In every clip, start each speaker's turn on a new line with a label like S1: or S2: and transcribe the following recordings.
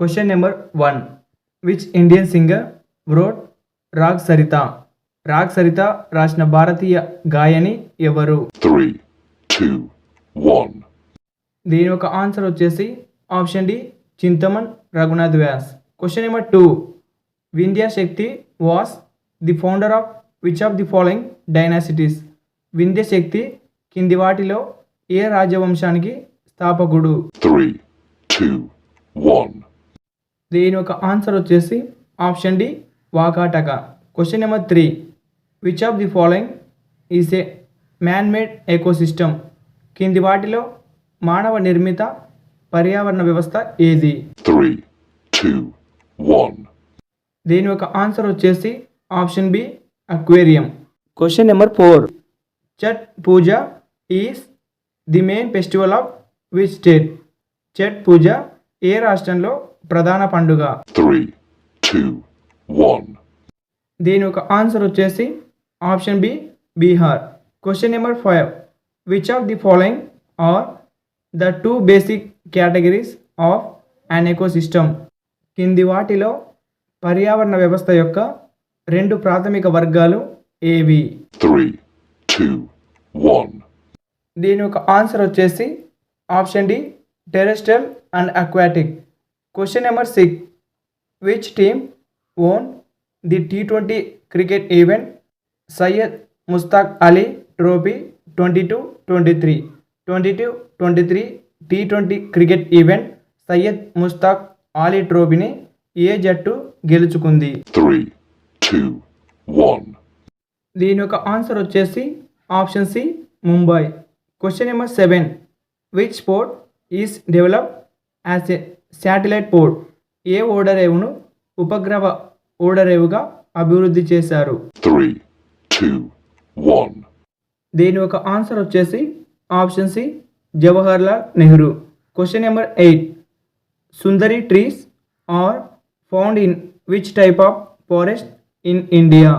S1: Question number 1. Which Indian singer wrote Raag Sarita? Raag Sarita రాసిన భారతీయ గాయని ఎవరు?
S2: 3, 2, 1.
S1: దీని యొక్క ఆన్సర్ వచ్చేసి option D Chintaman Raghunath Vyas. Question number 2. Vindhya Shakti was the founder of which of the following dynasties? Vindhya Shakti కింది వాటిలో ఏ రాజవంశానికి స్థాపకుడు?
S2: 3, 2, 1.
S1: దీని యొక్క ఆన్సర్ వచ్చేసి option D Vakataka. Question number 3. Which of the following is a man made ecosystem? కింది వాటిలో మానవ నిర్మిత పర్యావరణ వ్యవస్థ ఏది?
S2: 3, 2, 1.
S1: దీని యొక్క ఆన్సర్ వచ్చేసి option B aquarium. Question number 4. Chhath Puja is the main festival of which state? Chhath Puja ఏ రాష్ట్రంలో ప్రధాన పండుగ?
S2: 3, 2, 1.
S1: దీని యొక్క ఆన్సర్ వచ్చేసి option B Bihar. Question number 5. Which of the following are the 2 basic categories of an ecosystem? కింది వాటిలో పర్యావరణ వ్యవస్థ యొక్క 2 ప్రాథమిక వర్గాలు ఏవి?
S2: 3, 2, 1.
S1: దీని యొక్క ఆన్సర్ వచ్చేసి option D terrestrial and aquatic. Question number 6. Which team won the T20 cricket event Syed Mushtaq Ali trophy 22-23? 22-23 T20 cricket event Syed Mushtaq Ali ట్రోఫీని ఏ జట్టు గెలుచుకుంది?
S2: 3, 2, 1.
S1: దీని యొక్క ఆన్సర్ వచ్చేసి option C Mumbai. Question number 7. Which port is developed as a satellite port? ఏ ఓడరేవును ఉపగ్రహ ఓడరేవుగా అభివృద్ధి చేశారు?
S2: 3, 2, 1.
S1: దీని యొక్క ఆన్సర్ వచ్చేసి option C Jawaharlal Nehru. Question number 8. Sundari trees are found in which type of forest in India?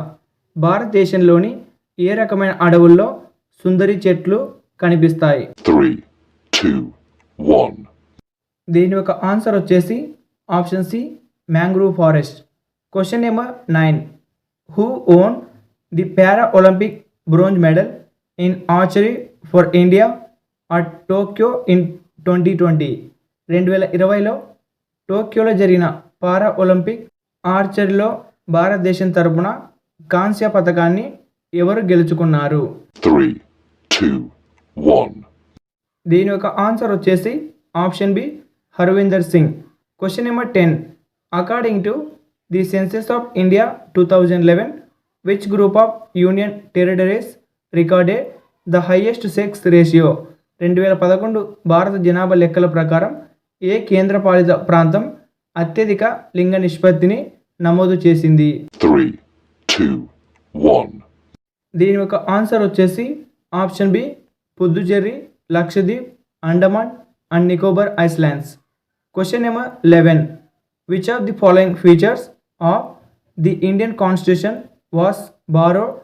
S1: భారతదేశంలోని ఏ రకమైన అడవుల్లో సుందరి చెట్లు కనిపిస్తాయి?
S2: 3, 2, 1.
S1: దీని యొక్క ఆన్సర్ వచ్చేసి option C mangrove forest. Question number 9. Who won the para olympic bronze medal in archery for India at Tokyo in 2020? 2020లో టోక్యోలో జరిగిన పారా ఒలింపిక్ ఆర్చరీలో భారతదేశం తరపున కాంస్య పథకాన్ని ఎవరు గెలుచుకున్నారు?
S2: 3, 2, 1.
S1: దీని యొక్క ఆన్సర్ వచ్చేసి option B Harvinder Singh. Question number 10. According to the census of India 2011, which group of union territories recorded the highest sex ratio? 2011 భారత జనాభా లెక్కల ప్రకారం ఏ కేంద్రపాలిత ప్రాంతం అత్యధిక లింగ నిష్పత్తిని నమోదు చేసింది?
S2: 3, 2, 1.
S1: దీని యొక్క ఆన్సర్ వచ్చేసి option B Puducherry, Lakshadweep, Andaman and Nicobar islands. Question number 11. Which of the following features of the Indian constitution was borrowed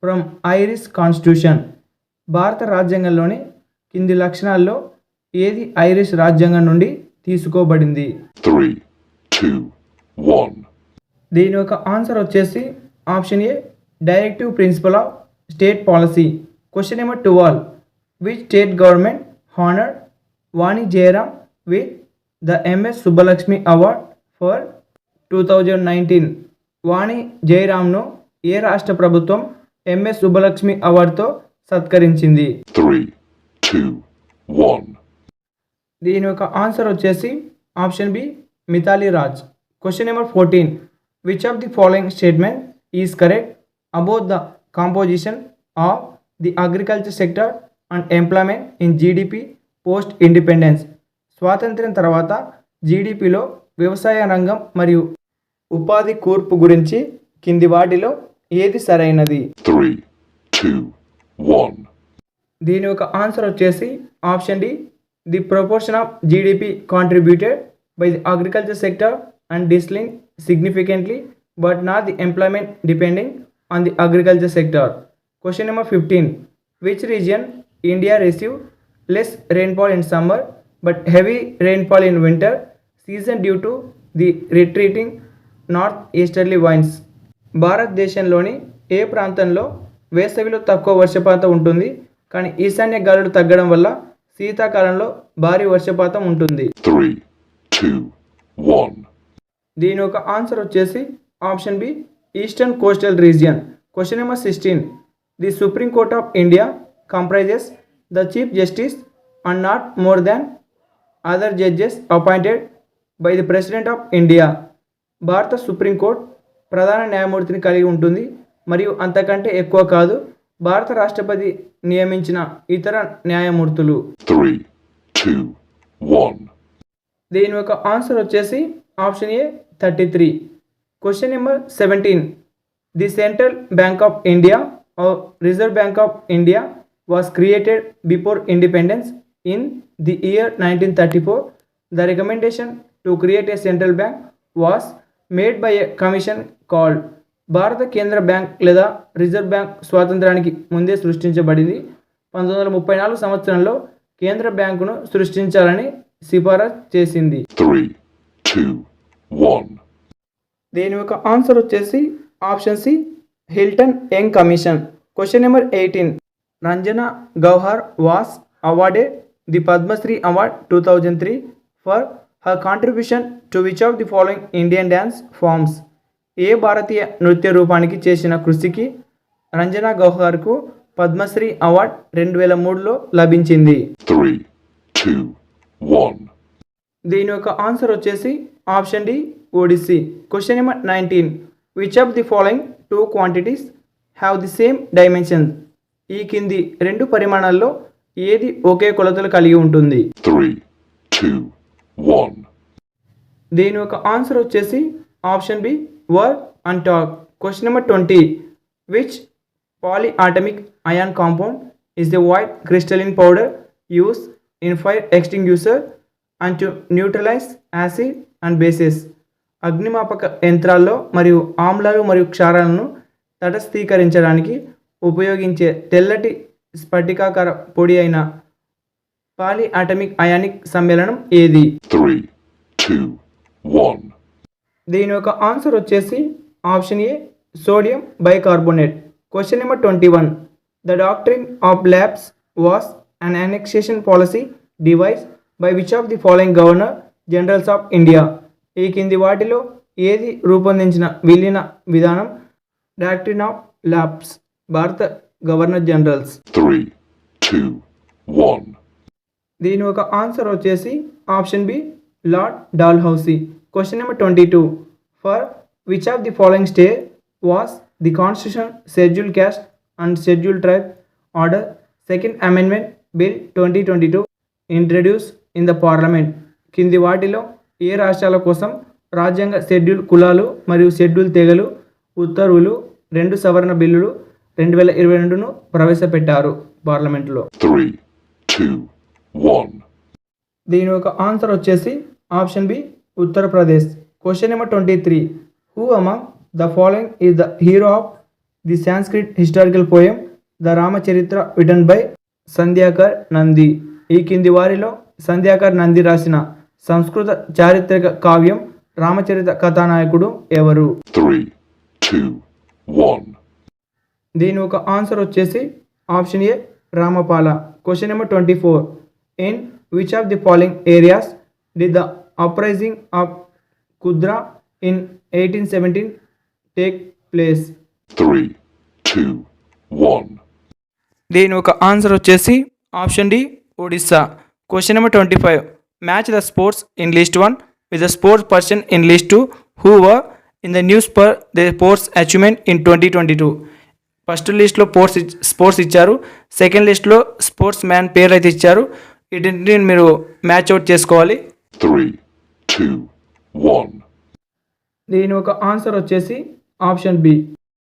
S1: from Irish constitution? భారత రాజ్యాంగంలోని కింది లక్షణాల్లో ఏది ఐరిష్ రాజ్యాంగం నుండి తీసుకోబడింది?
S2: 3, 2, 1.
S1: దీని యొక్క ఆన్సర్ వచ్చేసి option A directive principle of state policy. Question number 12. Which state government honoured Vani Jayaram with the MS Subbulakshmi award for 2019? Vani జయరామ్ను ఏ రాష్ట్ర ప్రభుత్వం ఎంఎస్ సుబ్బలక్ష్మి అవార్డుతో సత్కరించింది?
S2: 3, 2, 1.
S1: దీని యొక్క ఆన్సర్ వచ్చేసి option B Mithali Raj. Question number 14. Which of the following statement is correct about the composition of the agriculture sector and employment in GDP post independence? స్వాతంత్ర్యం తర్వాత జీడిపిలో వ్యవసాయ రంగం మరియు ఉపాధి కూర్పు గురించి కింది వాటిలో ఏది సరైనది?
S2: 3, 2, 1.
S1: దీని యొక్క ఆన్సర్ వచ్చేసి option D the proportion of GDP contributed by the agriculture sector and declining significantly but not the employment depending on the agriculture sector. Question number 15. Which region India received less rainfall in summer but heavy rainfall in winter season due to the retreating north easterly wines. భారతదేశంలోని ఏ ప్రాంతంలో వేసవిలో తక్కువ వర్షపాతం ఉంటుంది కానీ ఈశాన్య గాలులు తగ్గడం వల్ల శీతాకాలంలో భారీ వర్షపాతం ఉంటుంది?
S2: 3, 2, 1.
S1: దీని ఒక ఆన్సర్ వచ్చేసి option B, eastern coastal region. Question number 16. The supreme court of India comprises the chief justice and not more than other judges appointed by the president of India. భారత సుప్రీంకోర్టు ప్రధాన న్యాయమూర్తిని కలిగి ఉంటుంది మరియు అంతకంటే ఎక్కువ కాదు. భారత రాష్ట్రపతి నియమించిన ఇతర న్యాయమూర్తులు.
S2: 3, 2, 1.
S1: దీని యొక్క ఆన్సర్ వచ్చేసి option A 33. Question number 17. The central bank of India or reserve bank of India was created before independence in the year 1934. The recommendation to create a central bank was made by a commission called. భారత కేంద్ర bank లేదా reserve bank స్వాతంత్రానికి ముందే సృష్టించబడింది. 1934 సంవత్సరంలో కేంద్ర బ్యాంకును సృష్టించాలని సిఫారసు చేసింది.
S2: 3, 2, 1.
S1: దీని యొక్క ఆన్సర్ వచ్చేసి option C, Hilton Young commission. Question number 18. Ranjana Gauhar was awarded the Padma Shri award 2003 for her contribution to which of the following Indian dance forms. ఏ భారతీయ నృత్య రూపానికి చేసిన కృషికి రంజనా గౌహర్కు పద్మశ్రీ అవార్డ్ 2003లో లభించింది?
S2: 3, 2, 1.
S1: దీని యొక్క ఆన్సర్ వచ్చేసి option D, Odissi. Question number 19. Which of the following two quantities have the same dimensions. ఈ కింది రెండు పరిమాణాల్లో ఏది ఒకే కొలతలు కలిగి ఉంటుంది?
S2: 3, 2, 1.
S1: దీని యొక్క ఆన్సర్ వచ్చేసి option B, work and torque. Question number 20. Which polyatomic ion compound is the white crystalline powder used in fire extinguisher and to neutralize acid and bases. అగ్నిమాపక యంత్రాల్లో మరియు ఆమ్లాలు మరియు క్షారాలను తటస్థీకరించడానికి ఉపయోగించే తెల్లటి స్ఫటికాకార పొడి అయిన పాలీఆటమిక్ అయానిక్ సమ్మేళనం ఏది?
S2: 3, 2, 1.
S1: దీని యొక్క ఆన్సర్ వచ్చేసి option A, sodium bicarbonate. Question number 21. The doctrine of lapse was an annexation policy devised by which of the following governor generals of India. ఈ కింది వాటిలో ఏది రూపొందించిన విలీన విధానం? డాక్ట్రిన్ ఆఫ్ ల్యాబ్స్, భారత గవర్నర్ జనరల్స్.
S2: 3, 2, 1.
S1: దీని ఒక ఆన్సర్ వచ్చేసి option B, lord Dalhousie. Question number 22. For which of the following state was the constitution schedule caste and schedule tribe order second amendment bill 2022 introduce in the parliament. కింది వాటిలో ఏ రాష్ట్రాల కోసం రాజ్యాంగ schedule కులాలు మరియు షెడ్యూల్ తెగలు ఉత్తర్వులు 2 సవరణ బిల్లులు 2022ను ప్రవేశపెట్టారు పార్లమెంట్లో?
S2: 3, 2, 1.
S1: దీని ఒక ఆన్సర్ వచ్చేసి option B, Uttar Pradesh. Question number 23. Who among the following is the hero of the Sanskrit historical poem the Ramacharita written by Sandhyakar Nandi. ఈ కింది వారిలో సంధ్యాకర్ నంది రాసిన సంస్కృత చారిత్రక కావ్యం రామచరిత కథానాయకుడు ఎవరు?
S2: 3, 2, 1.
S1: దీని ఒక ఆన్సర్ వచ్చేసి option A, Ramapala. Question number 24. In which of the following areas did the uprising of కుద్రా ఇన్ 1817 టేక్ ప్లేస్?
S2: 3, 2, 1.
S1: దీని ఒక ఆన్సర్ వచ్చేసి option D, Odisha. Question number 25. Match the sports in list 1 with the sports person in list 2 who were in the news per the sports achievement in 2022. First లిస్ట్లో sports ఇచ్చారు, second లిస్ట్లో sports man పేరు అయితే ఇచ్చారు. వీటిని మీరు match out చేసుకోవాలి.
S2: 3, 2, 1.
S1: దీని ఒక ఆన్సర్ వచ్చేసి ఆప్షన్ బి,